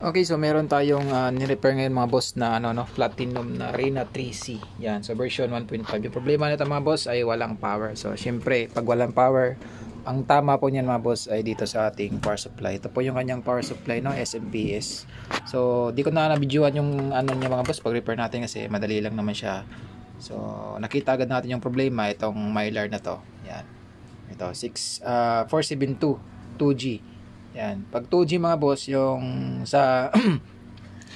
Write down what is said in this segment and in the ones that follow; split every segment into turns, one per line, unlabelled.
Okay, so meron tayong ni-repair ngayon mga boss na Platinum na Reyna 3C. Yan, so version 1.5. Yung problema nito mga boss ay walang power. So syempre, pag walang power, ang tama po niyan mga boss ay dito sa ating power supply. Ito po yung kanyang power supply, no, SMPS. So di ko na na-videoan yung niya mga boss pag repair natin kasi madali lang naman siya. So nakita agad natin yung problema itong Mylar na to. Yan. Ito 472 2G. Yan. Pag 2G mga boss, yung sa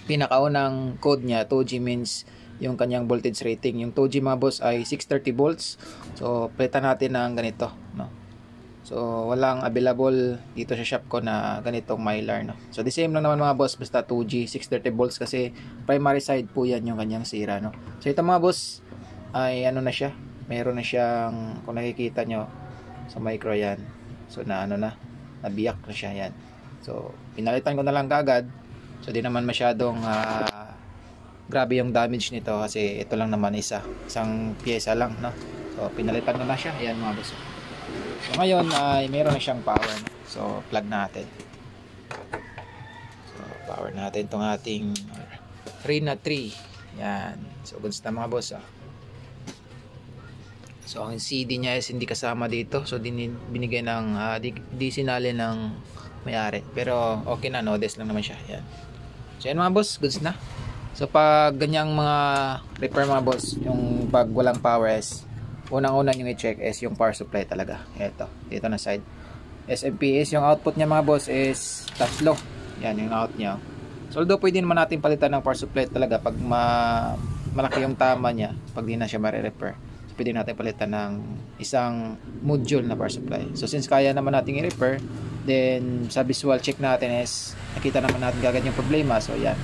pinakaunang code niya, 2G means yung kanyang voltage rating. Yung 2G mga boss ay 630 volts. So, palitan natin ng ganito, no? So, walang available dito sa shop ko na ganitong Mylar, no? So, the same lang naman mga boss, basta 2G, 630 volts kasi primary side po yan yung kanyang sira, no? So, ito mga boss ay ano na siya. Meron na siyang, kung nakikita nyo, sa micro yan. So, nabiyak na siya yan. So pinalitan ko na lang kagad. So di naman masyadong grabe yung damage nito kasi ito lang naman isang pyesa lang, no? So pinalitan ko na siya. Ayan mga boss. So ngayon ay meron na siyang power, no? So plug natin. So power natin tong ating Reyna 3. Yan. So goods na mga boss. So ang CD niya is hindi kasama dito. So binigay ng di sinali ng may-ari. Pero okay na, no, des lang naman siya. Yan. So yan mga boss, goods na. So pag ganyang mga repair mga boss, yung pag walang power is unang-una yung i-check is yung power supply talaga. Ito, dito na side. SMPS, yung output niya mga boss is tatlo. Yan yung out niya. So although pwede naman natin palitan ng power supply talaga pag malaki yung tama niya, pag di na siya mare-repair. Pwede natin palitan ng isang module na power supply. So since kaya naman natin i-repair, then sa visual check natin is nakita naman natin agad yung problema. So yan.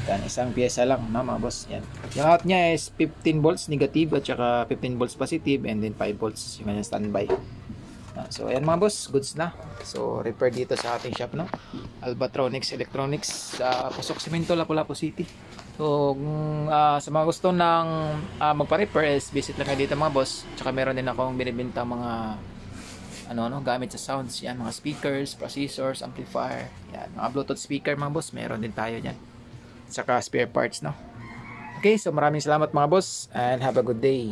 Yan, isang pyesa lang, no, mga boss. Yan. Yung out niya is 15 volts negative at saka 15 volts positive and then 5 volts yung kanyang standby. So ayan mga boss, goods na. So repair dito sa ating shop, no, Albatronics Electronics sa Pusok Simento, Lapu-Lapu City. So sa mga gusto ng magpa-repair is visit lang kayo dito mga boss. Tsaka meron din akong binibenta mga gamit sa sounds. Yan, mga speakers, processors, amplifier. Yan, mga Bluetooth speaker mga boss, meron din tayo dyan. Saka spare parts, no. Okay, so maraming salamat mga boss and have a good day.